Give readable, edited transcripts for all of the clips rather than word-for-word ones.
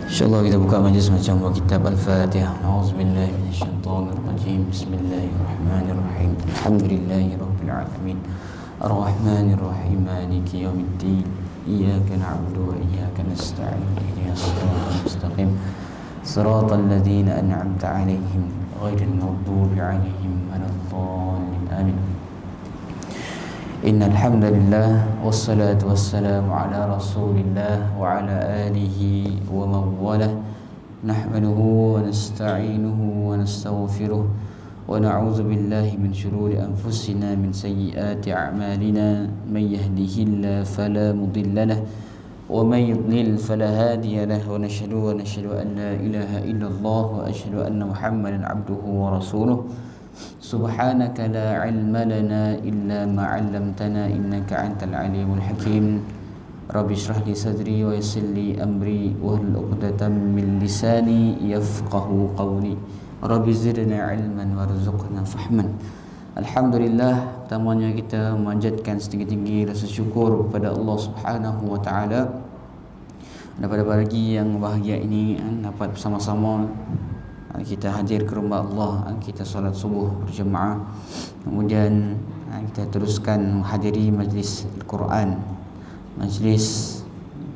InsyaAllah kita buka majlis macam buat kitab Al-Fatihah. A'udzubillahi minasyaitonirrajim. Bismillahirrahmanirrahim. Alhamdulillahi rabbil alamin. Ar-Rahmanirrahim. Maliki yaumiddin. Iyyaka na'budu wa iyyaka nasta'in. Ihdinas siratal mustaqim. Siratal ladzina an'amta 'alaihim ghairil maghdubi 'alaihim waladdallin. Amin. Innal hamdalillah wassalatu wassalamu ala Rasulillah wa ala alihi wa man walah. Nahmaduhu wa nasta'inuhu wa nastaghfiruh wa na'udzu billahi min shururi anfusina min sayyiati a'malina. Man yahdihillahu fala mudilla lahu wa man yudlil fala hadiya lahu. Wa nashhadu an la ilaha illallah wa ashhadu anna Muhammadan 'abduhu wa rasuluh. Subhanaka la ilma lana illa ma 'allamtana innaka antal alimul hakim. Rabbi shrah li sadri wa yassir li amri wahlul 'uqdatam min lisani yafqahu qawli. Rabbi zidna ilman warzuqna fahman. Alhamdulillah, pertamanya kita memanjatkan setinggi-tinggi rasa syukur kepada Allah Subhanahu wa taala pada pagi yang bahagia ini dapat bersama-sama kita hadir ke rumah Allah, kita solat subuh berjemaah, kemudian kita teruskan menghadiri majlis Al-Quran, majlis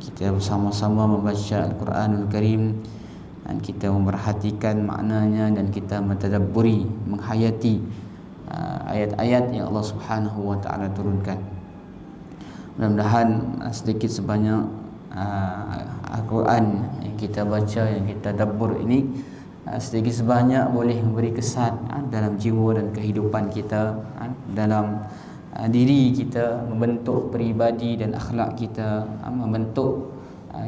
kita bersama-sama membaca Al-Quranul Karim, dan kita memperhatikan maknanya dan kita mentadabburi, menghayati ayat-ayat yang Allah Subhanahu wa taala turunkan. Mudah-mudahan sedikit sebanyak Al-Quran yang kita baca, yang kita tadabbur ini sedikit sebanyak boleh memberi kesan dalam jiwa dan kehidupan kita, dalam diri kita, membentuk peribadi dan akhlak kita, membentuk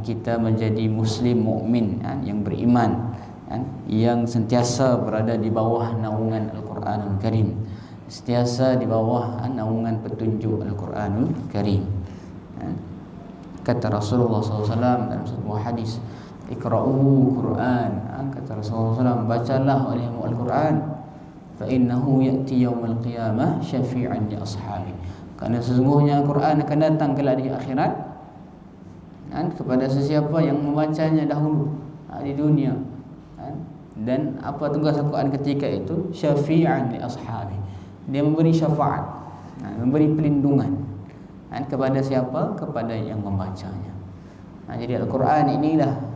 kita menjadi muslim mukmin yang beriman, yang sentiasa berada di bawah naungan Al-Quranul Karim, sentiasa di bawah naungan petunjuk Al-Quranul Karim. Kata Rasulullah SAW dalam sebuah hadis, Iqra'u Quran, kata Rasulullah SAW, bacalah olehmu Al-Quran, fa innahu ya'ti yaumal qiyamah syafi'an li ashabi, kerana sesungguhnya Al-Quran akan datang kelak di akhirat kepada sesiapa yang membacanya dahulu di dunia. Dan apa tugas Al-Quran ketika itu? Syafi'an li ashabi, dia memberi syafaat, memberi perlindungan kepada siapa? Kepada yang membacanya. Jadi Al-Quran inilah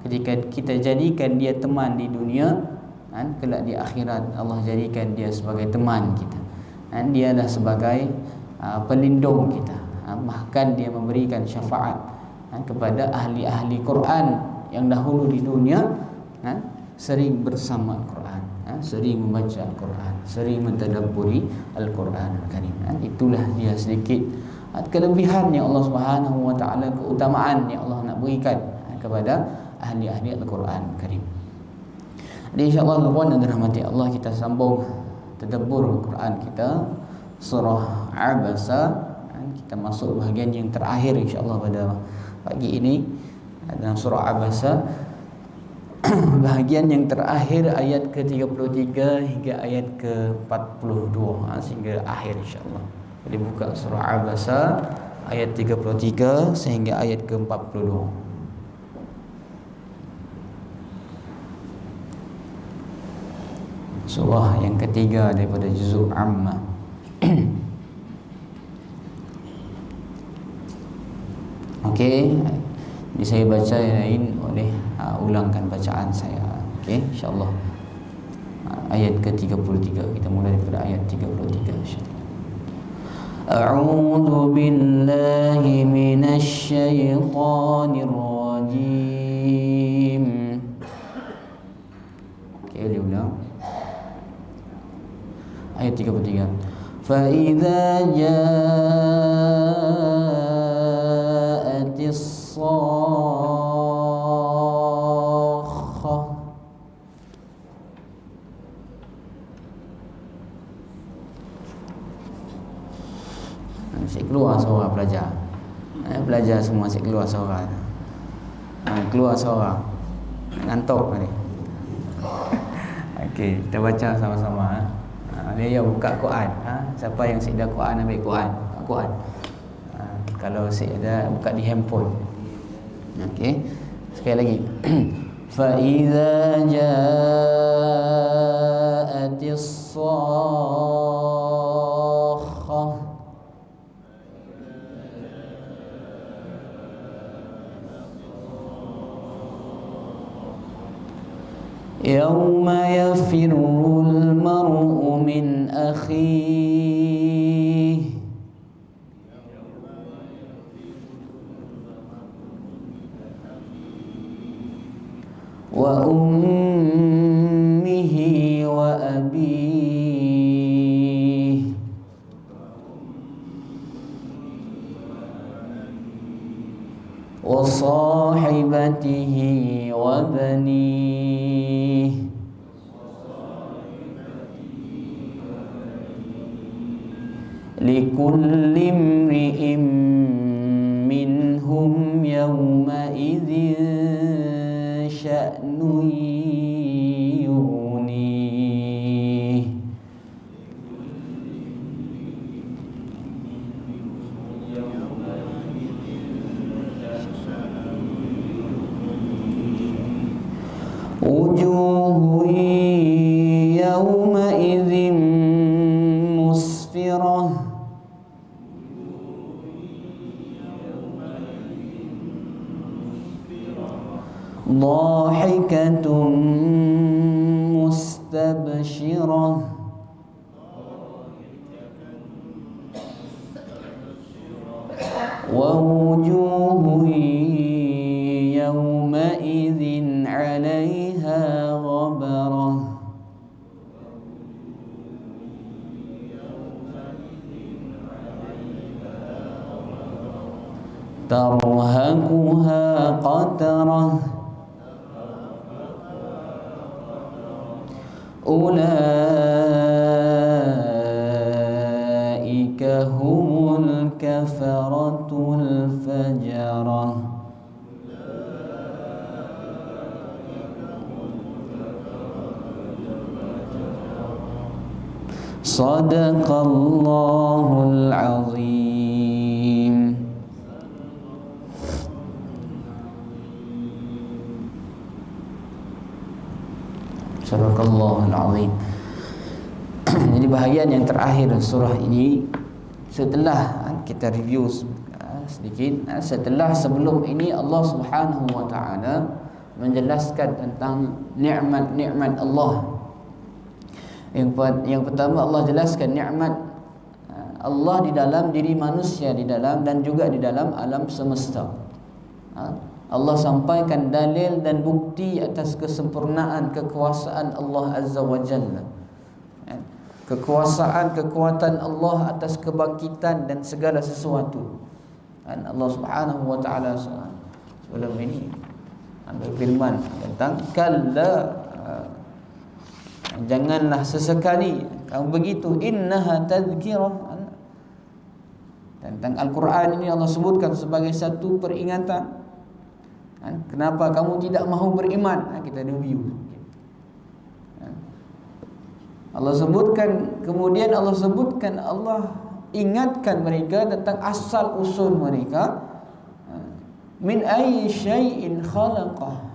ketika kita jadikan dia teman di dunia, kelak di akhirat Allah jadikan dia sebagai teman kita, dia adalah sebagai pelindung kita, bahkan dia memberikan syafaat kepada ahli-ahli Quran yang dahulu di dunia sering bersama Al-Quran, sering membaca Al-Quran, sering mentadabburi Al-Quran Karim. Itulah dia sedikit kelebihan yang Allah Subhanahu wa taala, keutamaan yang Allah nak berikan kepada ahli-ahli Al-Quran Karim. Jadi insya-Allah tuan-tuan dan dirahmati Allah, kita sambung tadabbur Al-Quran kita, surah Abasa. Kita masuk bahagian yang terakhir insya-Allah pada pagi ini dalam surah Abasa. Bahagian yang terakhir ayat ke-33 hingga ayat ke-42 sehingga akhir insya-Allah. Jadi buka surah Abasa ayat 33 sehingga ayat ke-42. Surah yang ketiga daripada juzuk Amma. Okey, jadi saya baca yang lain boleh ulangkan bacaan saya. Okey, insya-Allah. Ayat ke-33, kita mulai daripada ayat 33 insya-Allah. A'udzu billahi minasy syaithanir rajim. Okey, diulang. Ayat 33. Fa idza ja'atis sakhah. Saya keluar suara pelajar. Pelajar semua saya keluar suara. Keluar suara. Ngantuk ni. Okey, kita baca sama-sama. Dia buka Quran. Siapa yang sedia Quran ambil Quran. Quran. Kalau sedia buka di handphone. Okey. Sekali lagi. فَإِذَا جَاءَتِ الصَّاخَّةُ يَوْمَ يَفِرُّ الْمَرْءُ مِنْ أَخِيهِ وأمه وأبيه وصاحبته وبنيه لكل امرئ منهم يومئذ شأن يغنيه وجوه يومئذ مسفرة ضاحكة مستبشرة ووجوه يومئذ عليها غبرة ترهقها قترة أولئك هم الكفرة الفجرة. صدق الله العظيم. Sadaqallahul azim. Jadi bahagian yang terakhir surah ini, setelah kita review sedikit, setelah sebelum ini Allah Subhanahu wa taala menjelaskan tentang nikmat-nikmat Allah. Yang pertama, Allah jelaskan nikmat Allah di dalam diri manusia, di dalam dan juga di dalam alam semesta. Allah sampaikan dalil dan bukti atas kesempurnaan kekuasaan Allah Azza wa Jalla. Kekuasaan, kekuatan Allah atas kebangkitan dan segala sesuatu. Allah Subhanahu wa taala sebelum ini berfirman tentang kalla, janganlah sesekali kamu begitu, innaha tadhkirah. Tentang Al-Quran ini Allah sebutkan sebagai satu peringatan. Kenapa kamu tidak mahu beriman? Kita review. Allah sebutkan, kemudian Allah sebutkan, Allah ingatkan mereka tentang asal usul mereka. Min ayyi syai'in khalaqah.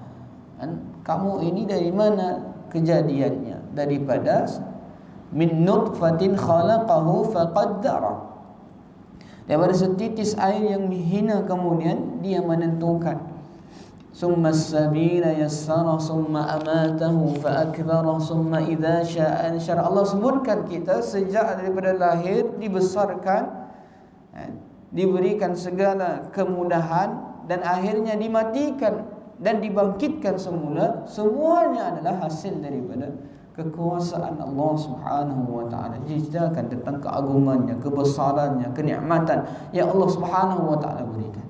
Kamu ini dari mana kejadiannya? Daripada min nutfatin khalaqahu faqaddara. Daripada setitis air yang dihina, kemudian dia menentukan. Summa as-sabila yassara summa amatahu fa'akbara summa idza syaa anshara. Allah sebutkan kita sejak daripada lahir dibesarkan, diberikan segala kemudahan dan akhirnya dimatikan dan dibangkitkan semula. Semuanya adalah hasil daripada kekuasaan Allah Subhanahu wa taala. Diceritakan tentang keagungannya, kebesarannya, kenikmatan yang Allah Subhanahu wa taala berikan.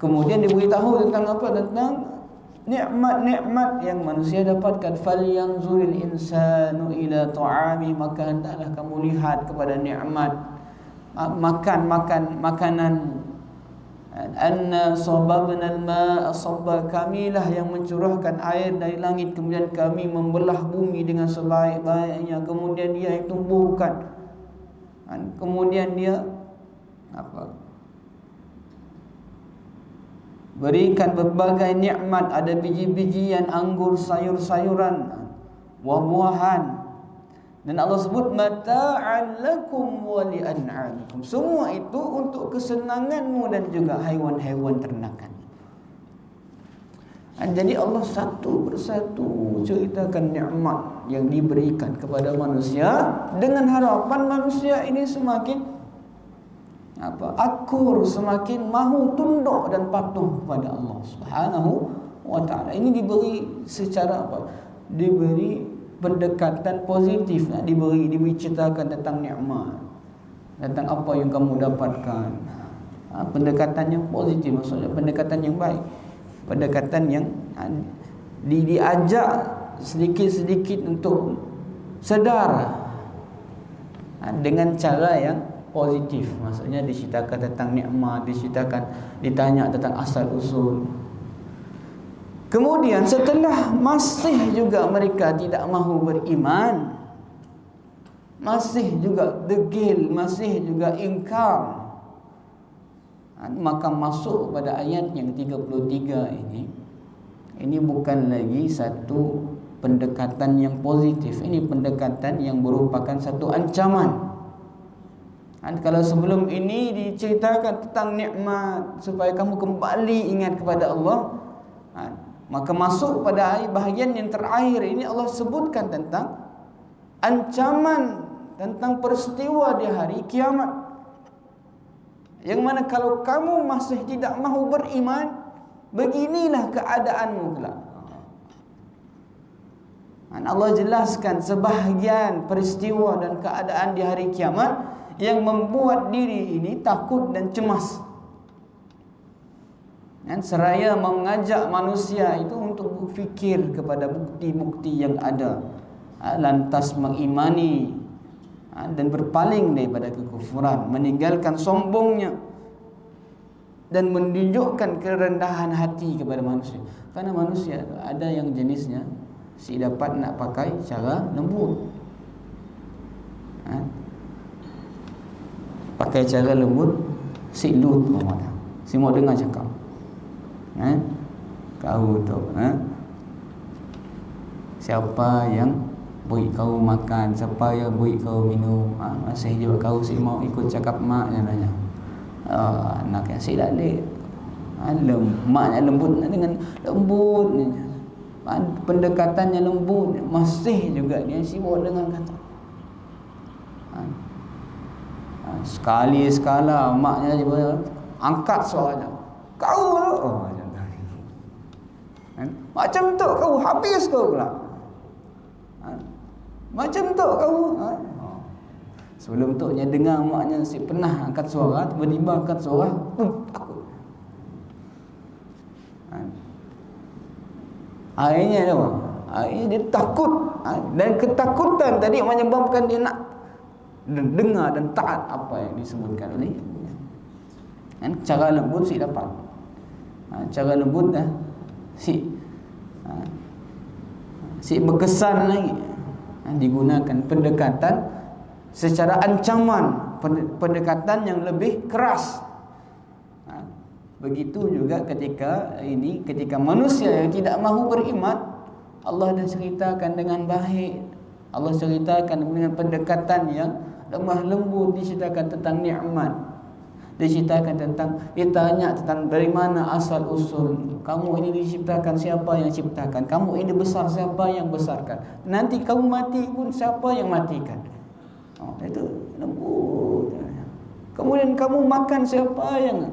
Kemudian diberitahu tentang apa? Tentang nikmat-nikmat yang manusia dapatkan. Falyanzuril insanu ila ta'ami, maka hendaklah kamu lihat kepada nikmat makanan. Anna sababna al-ma'a sabba, kamilah yang mencurahkan air dari langit, kemudian kami membelah bumi dengan sebaik-baiknya, kemudian dia yang tumbuhkan, kemudian dia berikan berbagai nikmat, ada biji-bijian, anggur, sayur-sayuran, buah-buahan. Dan Allah sebut mata'an lakum wa li'an'amikum. Semua itu untuk kesenanganmu dan juga haiwan-haiwan ternakan. Jadi Allah satu persatu ceritakan nikmat yang diberikan kepada manusia dengan harapan manusia ini semakin akur, semakin mahu tunduk dan patuh kepada Allah Subhanahu wa taala. Ini diberi secara diberi pendekatan positif, diberi ceritakan tentang nikmat, tentang apa yang kamu dapatkan. Pendekatan yang positif, maksudnya pendekatan yang baik, pendekatan yang diajak sedikit-sedikit untuk sedar dengan cara yang positif. Maksudnya diceritakan tentang nikmat, ditanya tentang asal usul. Kemudian setelah masih juga mereka tidak mahu beriman, masih juga degil, masih juga ingkar, maka masuk pada ayat yang 33 ini. Ini bukan lagi satu pendekatan yang positif, ini pendekatan yang merupakan satu ancaman. Kalau sebelum ini diceritakan tentang nikmat supaya kamu kembali ingat kepada Allah, maka masuk pada bahagian yang terakhir ini Allah sebutkan tentang ancaman, tentang peristiwa di hari kiamat, yang mana kalau kamu masih tidak mahu beriman, beginilah keadaanmu kelak. Allah jelaskan sebahagian peristiwa dan keadaan di hari kiamat yang membuat diri ini takut dan cemas, dan seraya mengajak manusia itu untuk berfikir kepada bukti-bukti yang ada, lantas mengimani dan berpaling daripada kekufuran, meninggalkan sombongnya dan menunjukkan kerendahan hati kepada manusia. Karena manusia ada yang jenisnya si dapat nak pakai cara lembut, pakai cara lembut, si lut si mau dengar cakap, kau tu siapa yang beri kau makan, siapa yang beri kau minum, masih juga kau si mau ikut cakap maknya nanya. Anak yang si dalik, maknya lembut dengan lembut, pendekatannya lembut, masih juga dia si mau dengar kata. Sekali sekala maknya juga angkat suaranya, kau macam tu kau habis kau pula, macam tu kau. Sebelum tu dia dengar maknya si pernah angkat suara, tiba-tiba angkat suara, takut. Akhirnya apa? Akhirnya dia takut, dan ketakutan tadi menyebabkan dia nak dengar dan taat apa yang disebutkan oleh cara lembut si dapat, cara lembut si berkesan lagi, digunakan pendekatan secara ancaman, pendekatan yang lebih keras. Begitu juga ketika manusia yang tidak mahu beriman, Allah dah ceritakan dengan baik, Allah ceritakan dengan pendekatan yang lemah lembut, diceritakan tentang nikmat, diceritakan tentang, ditanya tentang dari mana asal usul kamu ini diciptakan, siapa yang ciptakan kamu ini, besar siapa yang besarkan, nanti kamu mati pun siapa yang matikan. Itu lembut. Kemudian kamu makan, siapa yang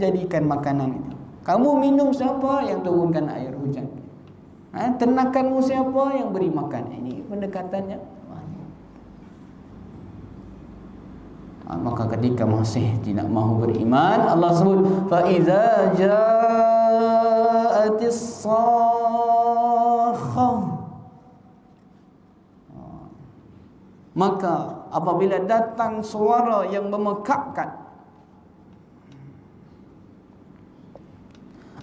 jadikan makanan itu, kamu minum, siapa yang turunkan air hujan, ternakanmu siapa yang beri makan. Ini pendekatannya. Maka ketika masih tidak mahu beriman, Allah sebut fa iza ja'atis sakhah, maka apabila datang suara yang memekakkan.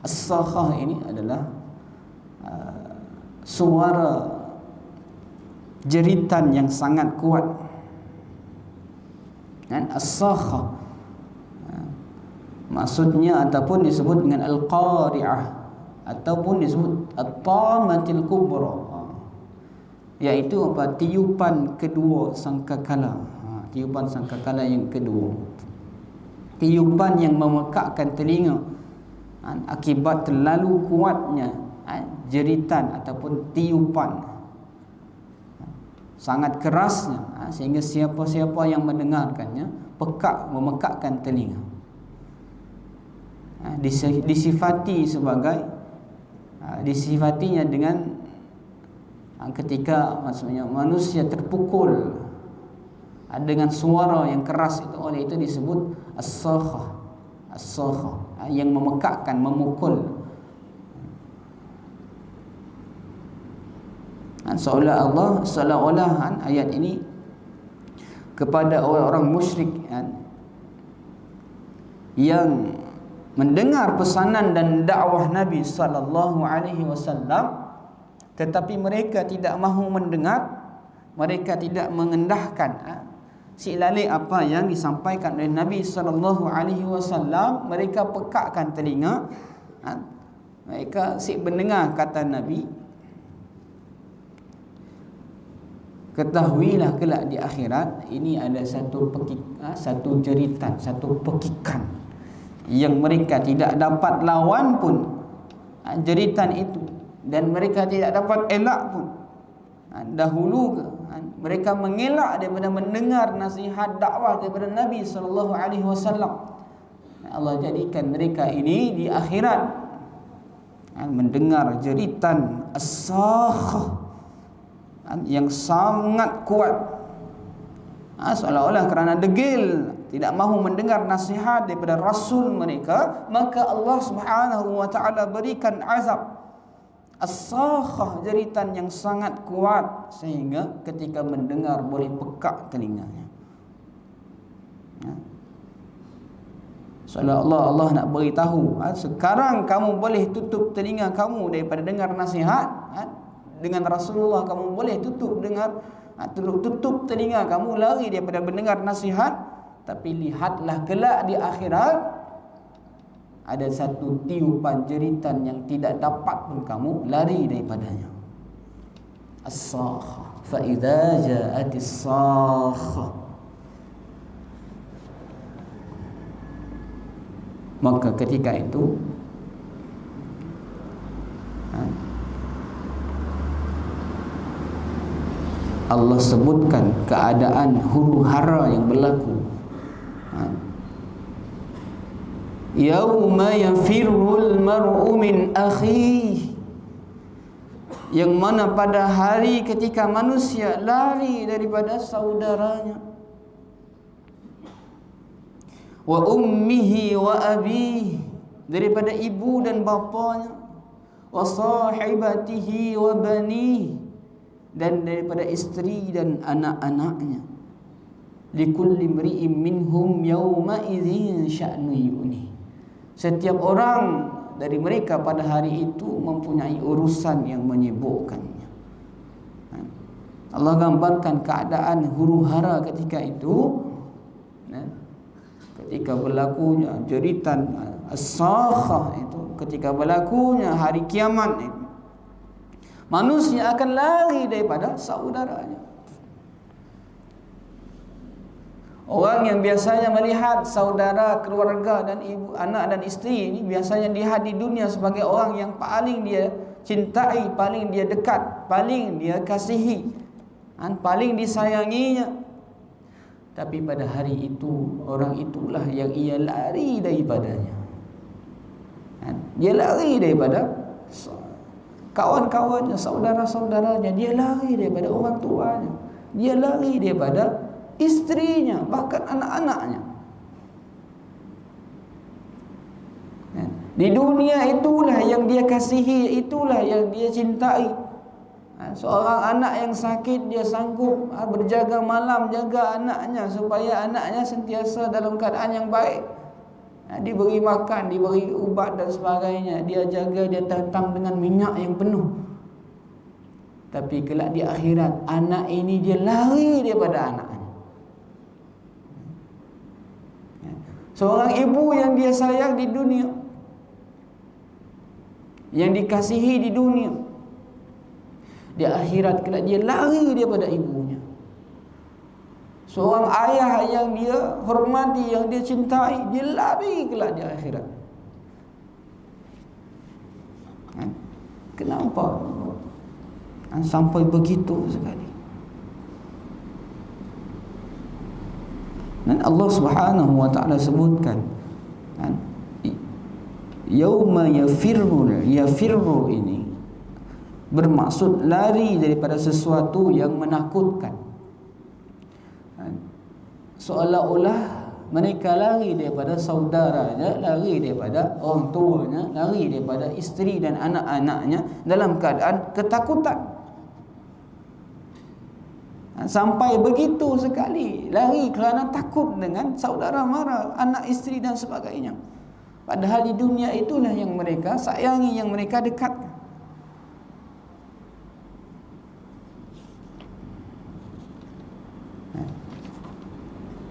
As-sakhah ini adalah suara jeritan yang sangat kuat. Dan as-sakhah Maksudnya ataupun disebut dengan al-qari'ah ataupun disebut at-tamatil kubra, iaitu apa? Tiupan kedua sangkakala. Tiupan sangkakala yang kedua, tiupan yang memekakkan telinga akibat terlalu kuatnya jeritan ataupun tiupan, sangat kerasnya, sehingga siapa-siapa yang mendengarkannya memekakkan telinga. Disifatinya dengan ketika maksudnya manusia terpukul dengan suara yang keras itu, oleh itu disebut as-sakhah. As-sakhah yang memekakkan, memukul. Seolah-olah ayat ini kepada orang-orang musyrik yang mendengar pesanan dan dakwah Nabi sallallahu alaihi wasallam, tetapi mereka tidak mahu mendengar, mereka tidak mengendahkan silalik apa yang disampaikan oleh Nabi sallallahu alaihi wasallam. Mereka pekakkan telinga, mereka mendengar kata Nabi. Ketahuilah kelak di akhirat ini ada satu jeritan, satu pekikan yang mereka tidak dapat lawan pun jeritan itu, dan mereka tidak dapat elak pun. Dahulu mereka mengelak daripada mendengar nasihat dakwah daripada Nabi sallallahu alaihi wasallam. Allah jadikan mereka ini di akhirat mendengar jeritan as-sakhah yang sangat kuat, seolah-olah kerana degil tidak mahu mendengar nasihat daripada Rasul mereka, maka Allah Subhanahu wa ta'ala berikan azab as-sakhah, jeritan yang sangat kuat, sehingga ketika mendengar boleh pekak telinganya. Seolah-olah Allah nak beritahu, sekarang kamu boleh tutup telinga kamu daripada dengar nasihat dengan Rasulullah, kamu boleh tutup telinga kamu, lari daripada mendengar nasihat. Tapi lihatlah kelak di akhirat ada satu tiupan jeritan yang tidak dapat pun kamu lari daripadanya. As-sakhah, fa idza ja'atis sakhah, maka ketika itu Allah sebutkan keadaan huru-hara yang berlaku. Yauma yafirrul mar'u min akhihi, yang mana pada hari ketika manusia lari daripada saudaranya, wa ummihi wa abihi, daripada ibu dan bapanya, wa sahibatihi wa banihi, dan daripada isteri dan anak-anaknya. Likulli mri'in minhum yawma idzin sya'nu yu'ni, setiap orang dari mereka pada hari itu mempunyai urusan yang menyibukkannya. Allah gambarkan keadaan huru-hara ketika itu, ketika berlakunya jeritan as-sakhah itu, ketika berlakunya hari kiamat itu, manusia akan lari daripada saudaranya. Orang yang biasanya melihat saudara, keluarga dan ibu, anak dan isteri ini biasanya dilihat di dunia sebagai orang yang paling dia cintai, paling dia dekat, paling dia kasihi, paling disayanginya. Tapi pada hari itu, orang itulah yang ia lari daripadanya. Dia lari daripada kawan-kawannya, saudara-saudaranya, dia lari daripada orang tuanya, dia lari daripada istrinya, bahkan anak-anaknya. Di dunia itulah yang dia kasihi, itulah yang dia cintai. Seorang anak yang sakit, dia sanggup berjaga malam jaga anaknya supaya anaknya sentiasa dalam keadaan yang baik. Diberi makan, diberi ubat dan sebagainya, dia jaga, dia tentang dengan minyak yang penuh. Tapi kelak di akhirat, anak ini dia lari daripada anaknya. Seorang ibu yang dia sayang di dunia, yang dikasihi di dunia, di akhirat kelak dia lari daripada ibunya. Seorang ayah yang dia hormati, yang dia cintai, dia lari kelak di akhirat. Kenapa? Sampai begitu sekali. Dan Allah Subhanahu wa taala sebutkan, yauma yafirru ini bermaksud lari daripada sesuatu yang menakutkan. Seolah-olah mereka lari daripada saudaranya, lari daripada orang tuanya, lari daripada isteri dan anak-anaknya dalam keadaan ketakutan. Sampai begitu sekali, lari kerana takut dengan saudara mara, anak, isteri dan sebagainya. Padahal di dunia itulah yang mereka sayangi, yang mereka dekatkan.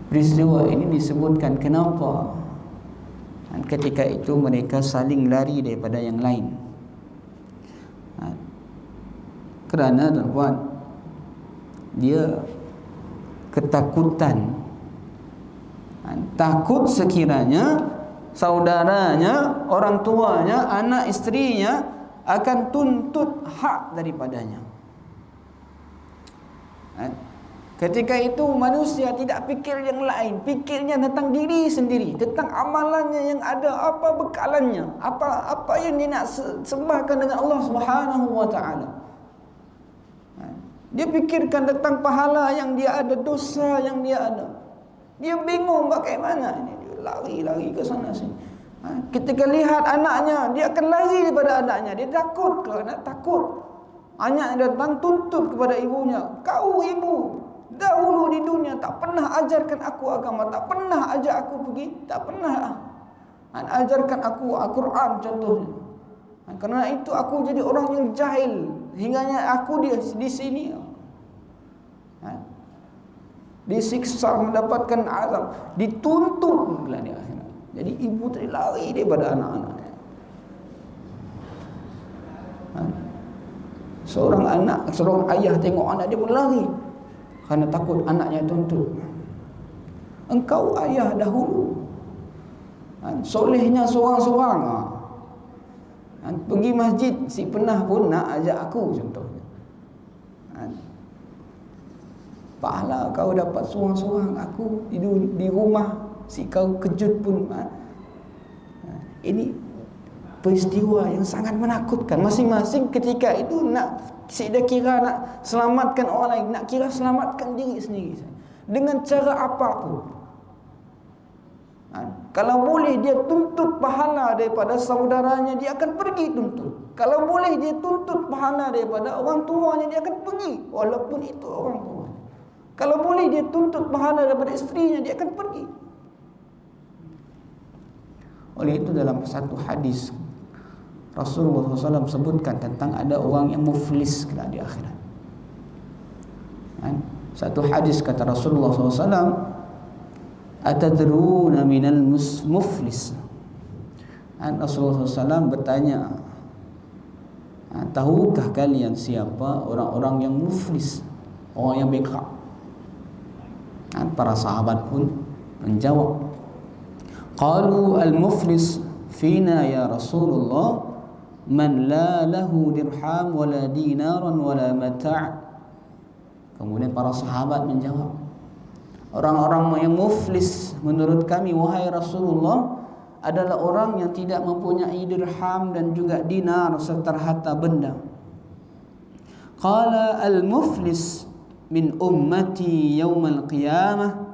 Peristiwa ini disebutkan kenapa ketika itu mereka saling lari daripada yang lain. Kerana tuan-tuan, dia ketakutan, takut sekiranya saudaranya, orang tuanya, anak isterinya akan tuntut hak daripadanya. Ketika itu manusia tidak fikir yang lain, fikirnya tentang diri sendiri, tentang amalannya yang ada, apa bekalannya, apa yang dia nak sembahkan dengan Allah Subhanahu wa taala. Dia fikirkan tentang pahala yang dia ada, dosa yang dia ada. Dia bingung bagaimana ini, dia lari-lari ke sana sini. Ketika lihat anaknya, dia akan lari daripada anaknya. Dia takut, kerana takut anaknya datang tuntut kepada ibunya, "Kau ibu, dahulu di dunia tak pernah ajarkan aku agama, tak pernah ajak aku pergi, tak pernah ajarkan aku Al-Quran contohnya. Kerana itu aku jadi orang yang jahil, hingganya aku di sini disiksa, mendapatkan azab, dituntut pula di akhirat." Jadi ibu tadi lari daripada anak-anaknya. Seorang anak, seorang ayah tengok anak dia berlari kerana takut anaknya tuntut. Engkau ayah dahulu, solehnya seorang-seorang, pergi masjid si pernah pun nak ajak aku contohnya. Pahala kau dapat seorang-seorang, aku di rumah si kau kejut pun. Ini peristiwa yang sangat menakutkan. Masing-masing ketika itu nak, dia kira nak selamatkan orang lain, nak kira selamatkan diri sendiri dengan cara apapun. Kalau boleh dia tuntut pahala daripada saudaranya, dia akan pergi tuntut. Kalau boleh dia tuntut pahala daripada orang tuanya, dia akan pergi walaupun itu orang tua. Kalau boleh dia tuntut pahala daripada isterinya, dia akan pergi. Oleh itu dalam satu hadis Rasulullah SAW sebutkan tentang ada orang yang muflis kelak di akhirat. Satu hadis kata Rasulullah SAW, "Atadruna minal muflis?" Rasulullah SAW bertanya, tahukah kalian siapa orang-orang yang muflis, orang yang bankrupt? Para sahabat pun menjawab, qalu al-muflis fina ya Rasulullah man la lahu dirham wala dinaran wala mata'. Kemudian para sahabat menjawab, orang-orang yang muflis menurut kami wahai Rasulullah adalah orang yang tidak mempunyai dirham dan juga dinar serta harta benda. Qala al-muflis min ummati yawmal qiyamah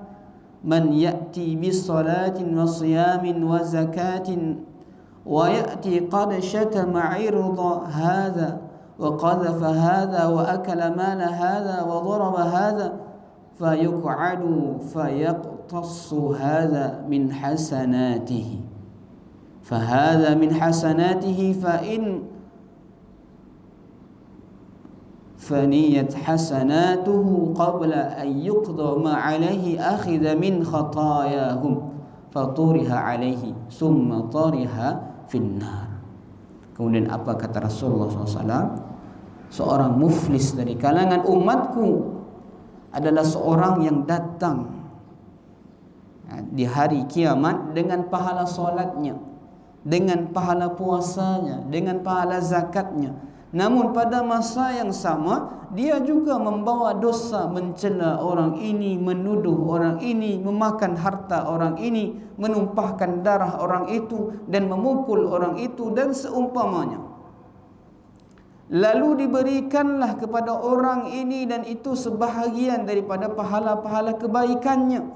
man ya'ti bis salatin wa siyamin wa zakatin wa ya'ti qad shatama 'irda hadha wa qadhafa hadha wa akala mala hadha wa daraba hadha fayuq'adu fayaqtassu hadha min hasanatihi fahadha min hasanatihi fa in faniyat hasanatuhu qabla an yuqda ma 'alayhi akhidha min khatayahum faturiha alaihi summa tariha finnar. Kemudian apa kata Rasulullah SAW? Seorang muflis dari kalangan umatku adalah seorang yang datang di hari kiamat dengan pahala solatnya, dengan pahala puasanya, dengan pahala zakatnya. Namun pada masa yang sama dia juga membawa dosa, mencela orang ini, menuduh orang ini, memakan harta orang ini, menumpahkan darah orang itu dan memukul orang itu dan seumpamanya. Lalu diberikanlah kepada orang ini dan itu sebahagian daripada pahala-pahala kebaikannya,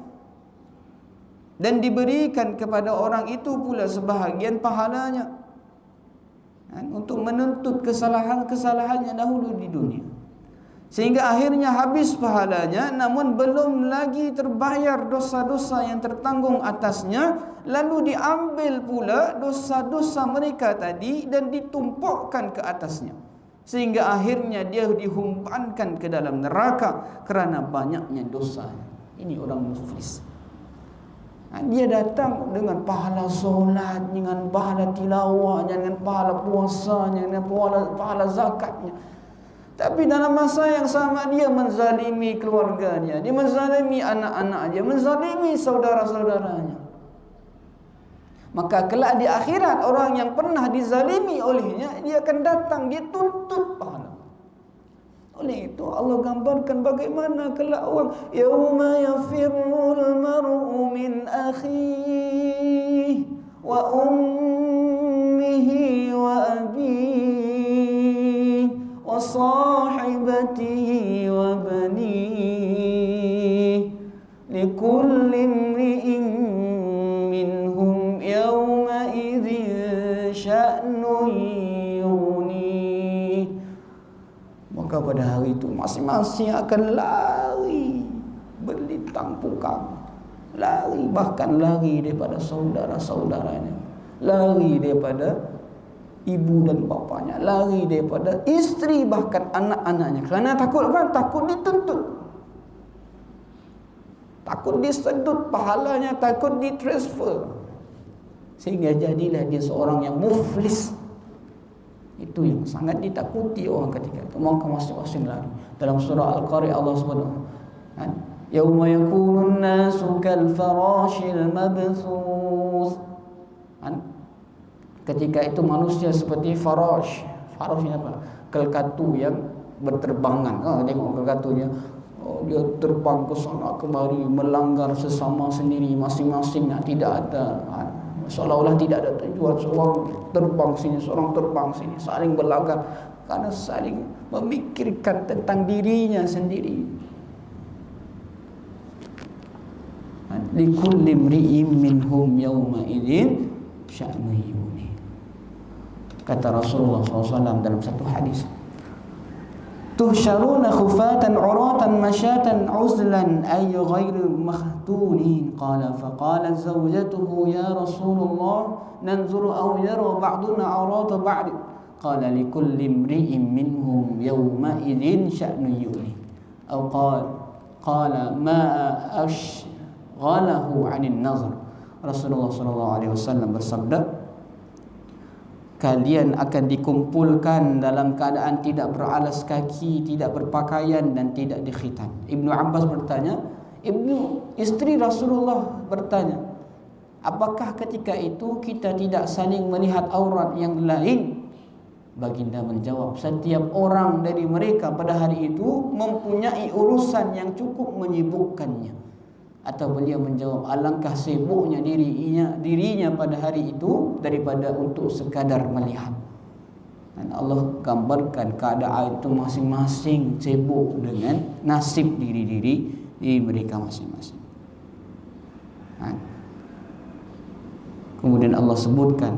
dan diberikan kepada orang itu pula sebahagian pahalanya, untuk menuntut kesalahan-kesalahannya dahulu di dunia, sehingga akhirnya habis pahalanya, namun belum lagi terbayar dosa-dosa yang tertanggung atasnya. Lalu diambil pula dosa-dosa mereka tadi dan ditumpukkan ke atasnya, sehingga akhirnya dia dihumpankan ke dalam neraka kerana banyaknya dosanya. Ini orang muflis. Dia datang dengan pahala solat, dengan pahala tilawahnya, dengan pahala puasanya, dengan pahala zakatnya. Tapi dalam masa yang sama dia menzalimi keluarganya, dia menzalimi anak-anaknya, menzalimi saudara-saudaranya. Maka kelak di akhirat orang yang pernah dizalimi olehnya, dia akan datang, dia tuntut pahala. Oleh itu Allah gambarkan bagaimana kelak orang, yauma yafirrul mar'u min akhihi wa ummihi wa abihi wa sahibatihi wa banihi likulli imri'in minhum yawma idzin sya'nun yughni. Maka pada hari itu masing-masing akan lari berlintang pukang, lari, bahkan lari daripada saudara-saudaranya, lari daripada ibu dan bapanya, lari daripada isteri, bahkan anak-anaknya. Kerana takut apa? Takut dituntut, takut disedut pahalanya, takut ditransfer, sehingga jadilah dia seorang yang muflis. Itu yang sangat ditakuti orang ketika itu. Maka masing-masing lari. Dalam surah Al-Qari Allah Subhanahu wa ta'ala, yauma yakunun nasu kal farashil mabthus. Ketika itu manusia seperti farash. Farash ini apa? Kelkatu yang berterbangan. Tengok kelkatunya, dia terbang ke sana kemari, melanggar sesama sendiri, masing-masing tidak ada, seolah-olah tidak ada tujuan. Seorang terbang sini, seorang terbang sini, saling berlanggar karena saling memikirkan tentang dirinya sendiri. Likulli imri'in minhum yawma idzin sya'nu yughni. Kata Rasulullah SAW dalam satu hadis, tuhsyaruna khufatan uratan masyatan uzlan ay ghairu makhtunin. Qala faqalat zawjatuhu ya Rasulullah nanzuru aw yara ba'duna awrata ba'd. Qala likulli imri'in minhum yawma idzin sya'nu yughni. Aw qala ma ashghalahu 'anil nazar. Rasulullah SAW bersabda, kalian akan dikumpulkan dalam keadaan tidak beralas kaki, tidak berpakaian dan tidak dikhitan. Ibnu Abbas bertanya, istri Rasulullah bertanya, apakah ketika itu kita tidak saling melihat aurat yang lain? Baginda menjawab, setiap orang dari mereka pada hari itu mempunyai urusan yang cukup menyibukkannya. Atau beliau menjawab, alangkah sibuknya dirinya pada hari itu daripada untuk sekadar melihat. Dan Allah gambarkan keadaan itu masing-masing sibuk dengan nasib diri mereka masing-masing. Kemudian Allah sebutkan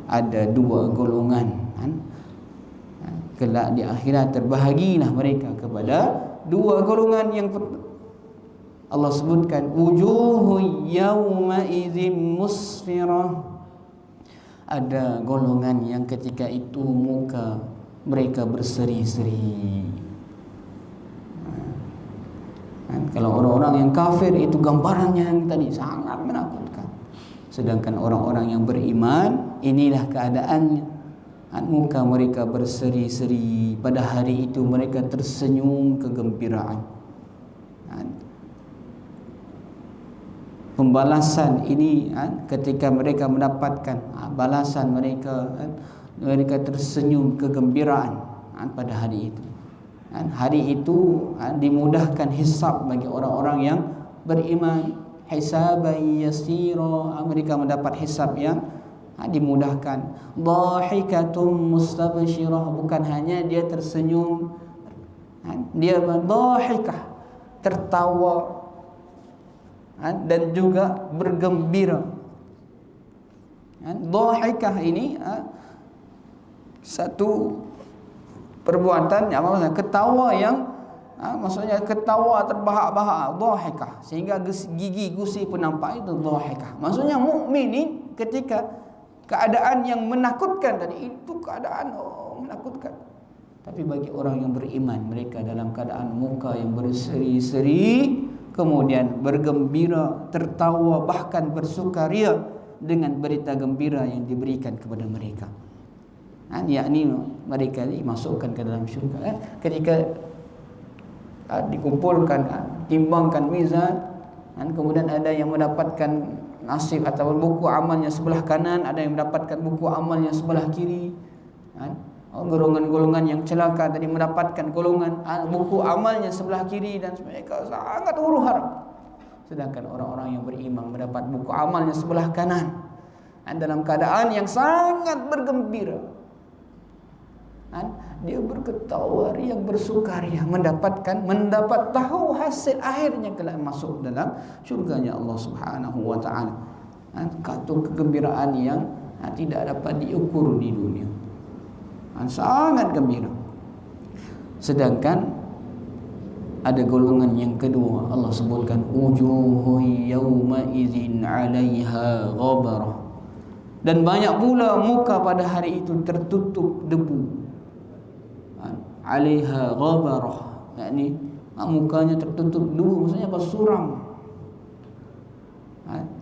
ada dua golongan. Kelak di akhirat terbahagilah mereka kepada dua golongan. Yang Allah sebutkan, wujuhu yawma idzin musfirah. Ada golongan yang ketika itu muka mereka berseri-seri. Kalau orang-orang yang kafir itu gambarannya yang tadi sangat menakutkan. Sedangkan orang-orang yang beriman, inilah keadaannya. Muka mereka berseri-seri, pada hari itu mereka tersenyum kegembiraan. Pembalasan ini ketika mereka mendapatkan balasan mereka, mereka tersenyum kegembiraan pada hari itu. Hari itu dimudahkan hisab bagi orang-orang yang beriman. Hisaban yasira, mereka mendapat hisab yang dimudahkan. Dhahikatum mustabshirah, bukan hanya dia tersenyum, dia dhahikah, tertawa, dan juga bergembira. Dhahikah ini satu perbuatan yang maksudnya ketawa yang maksudnya ketawa terbahak-bahak, dhahikah, sehingga gigi gusi pun nampak, itu dhahikah. Maksudnya mukmin ini ketika keadaan yang menakutkan tadi itu keadaan menakutkan, tapi bagi orang yang beriman, mereka dalam keadaan muka yang berseri-seri, kemudian bergembira, tertawa, bahkan bersukaria dengan berita gembira yang diberikan kepada mereka. Yakni mereka dimasukkan ke dalam syurga. Ketika dikumpulkan, timbangkan mizan, kemudian ada yang mendapatkan nasib atau buku amalnya sebelah kanan, ada yang mendapatkan buku amalnya sebelah kiri. Golongan-golongan yang celaka tadi mendapatkan golongan buku amalnya sebelah kiri, dan mereka sangat huru-hara. Sedangkan orang-orang yang beriman mendapat buku amalnya sebelah kanan, dalam keadaan yang sangat bergembira. Dia berketawa, yang bersukaria, mendapat tahu hasil akhirnya kelak masuk dalam syurganya Allah Subhanahu wa taala. Satu kegembiraan yang tidak dapat diukur di dunia. Sangat gembira. Sedangkan ada golongan yang kedua, Allah sebutkan wujuhun yawma idzin 'alaiha ghabarah, dan banyak pula muka pada hari itu tertutup debu. 'Alaiha ghabarah, yakni mukanya tertutup debu, maksudnya apa? Suram.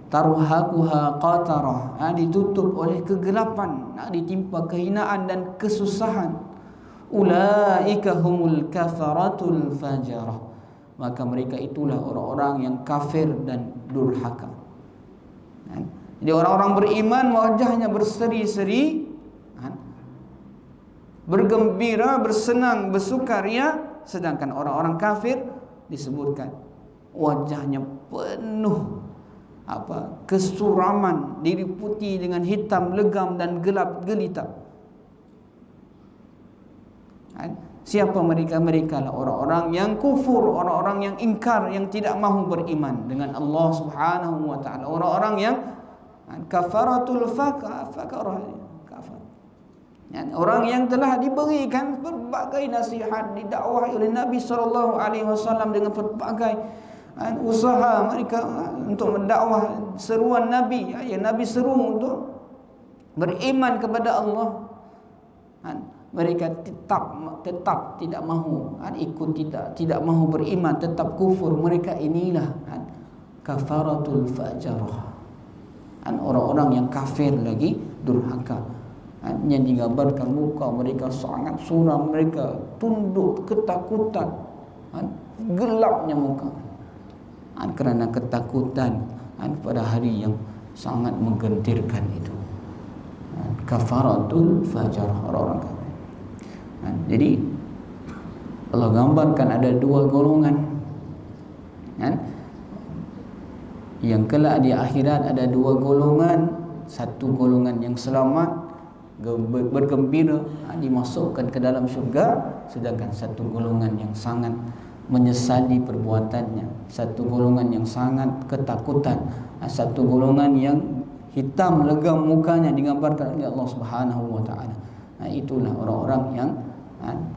Tarhaquha qatarah, ditutup oleh kegelapan, ditimpa kehinaan dan kesusahan. Ulaika humul kafaratul fajarah, maka mereka itulah orang-orang yang kafir dan durhaka. Jadi orang-orang beriman wajahnya berseri-seri, bergembira, bersenang, bersukaria. Sedangkan orang-orang kafir disebutkan wajahnya penuh kesuraman, diliputi dengan hitam legam dan gelap gelita. Siapa mereka? Mereka lah orang-orang yang kufur, orang-orang yang ingkar, yang tidak mahu beriman dengan Allah Subhanahu wa taala, orang-orang yang kafaratul fakarah, kafar. Orang yang telah diberikan berbagai nasihat, didakwahi oleh Nabi SAW dengan berbagai usaha mereka untuk mendakwah seruan Nabi. Nabi seru untuk beriman kepada Allah. Mereka tetap tidak mahu ikut, tidak mahu beriman, tetap kufur. Mereka inilah kafaratul fajarah, orang-orang yang kafir lagi durhaka. Yang digambarkan muka mereka sangat suram, mereka tunduk ketakutan, gelapnya muka, kerana ketakutan pada hari yang sangat menggentirkan itu. Kafaratul fajarah, orang-orang kafir. Jadi Allah gambarkan ada dua golongan, yang kelak di akhirat ada dua golongan. Satu golongan yang selamat, bergembira, dimasukkan ke dalam syurga. Sedangkan satu golongan yang sangat menyesali perbuatannya, satu golongan yang sangat ketakutan, satu golongan yang hitam legam mukanya digambarkan oleh Allah Subhanahu wa taala. Itulah orang-orang yang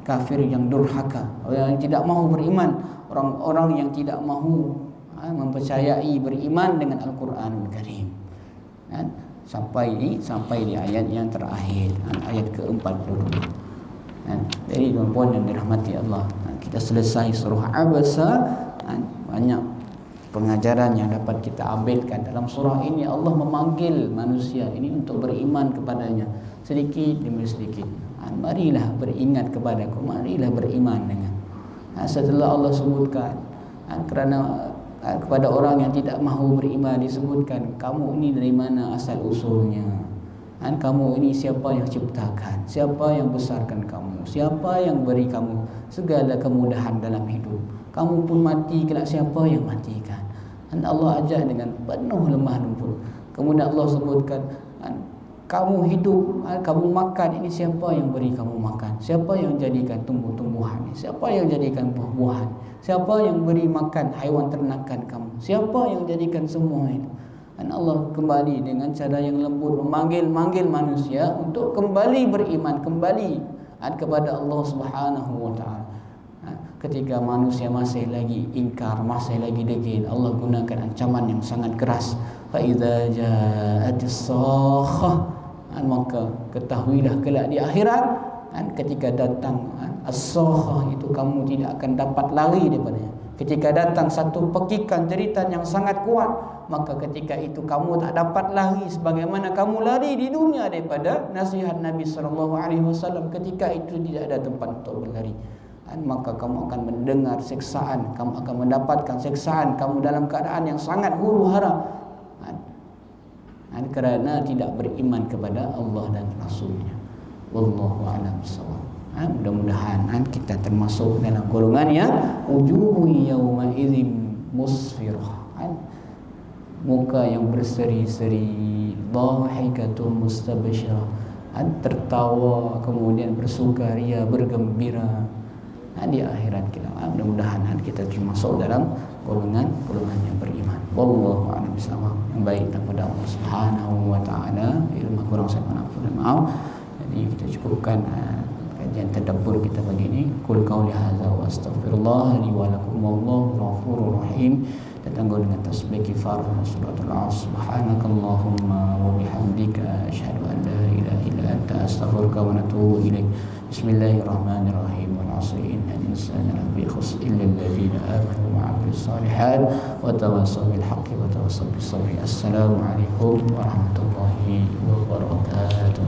kafir, yang durhaka, orang yang tidak mahu beriman, orang-orang yang tidak mahu mempercayai beriman dengan Al-Quranul Karim. Sampai di ayat yang terakhir, ayat ke-40. Jadi tuan-tuan yang dirahmati Allah, kita selesai surah Abasa, banyak pengajaran yang dapat kita ambilkan dalam surah ini. Allah memanggil manusia ini untuk beriman kepadanya sedikit demi sedikit. Marilah beringat kepadaku, marilah beriman dengan. Setelah Allah sebutkan kerana kepada orang yang tidak mahu beriman disebutkan, kamu ini dari mana asal usulnya, kamu ini siapa yang ciptakan, siapa yang besarkan kamu, siapa yang beri kamu segala kemudahan dalam hidup, kamu pun mati kelak, siapa yang matikan. Allah ajak dengan penuh lemah lembut. Kemudian Allah sebutkan, kamu hidup, kamu makan, ini siapa yang beri kamu makan, siapa yang jadikan tumbuh-tumbuhan, siapa yang jadikan buah-buahan, siapa yang beri makan haiwan ternakan kamu, siapa yang jadikan semua itu. Dan Allah kembali dengan cara yang lembut memanggil manusia untuk kembali beriman, kembali kepada Allah Subhanahu wa taala. Ketika manusia masih lagi ingkar, masih lagi degil, Allah gunakan ancaman yang sangat keras. Fa idza ja'atis sakhah, maka ketahuilah kelak di akhirat, ketika datang as-sakhah itu kamu tidak akan dapat lari daripadanya. Ketika datang satu pekikan jeritan yang sangat kuat, maka ketika itu kamu tak dapat lari sebagaimana kamu lari di dunia daripada nasihat Nabi SAW. Ketika itu tidak ada tempat untuk berlari, maka kamu akan mendengar siksaan, kamu akan mendapatkan siksaan, kamu dalam keadaan yang sangat huru-hara kerana tidak beriman kepada Allah dan Rasulnya. Wallahu a'lam bishawab. Mudah-mudahan kita termasuk dalam golongan yang wujuhu yawma idzin musfirah, muka yang berseri-seri, dhahikatun mustabsyirah, tertawa kemudian bersukaria, bergembira di akhirat kita. Mudah-mudahan kita termasuk dalam golongan yang beriman. Wallahu a'lam bishawab. Yang baik daripada Allah Subhanahu wa taala, ilmu kurang saya mohon maaf. Jadi kita cukupkan kajian tadabbur kita pagi ini. Qul qauli hadza wa astaghfirullah li wa lakum wallahu ghafurur rahim. Dan tangguh dengan tasbih kifarah suratul As. Subhanakallahumma wa bihamdika asyhadu an la ilaha illa anta astaghfiruka wa atubu ilaik. Bismillahirrahmanirrahim. Wal 'asri innal insana lafi khusr illa alladziina aamanu wa 'amilus shalihaat wa tawassaw bil haqqi wa tawassaw bis sabr. Assalamu alaikum warahmatullahi wabarakatuh.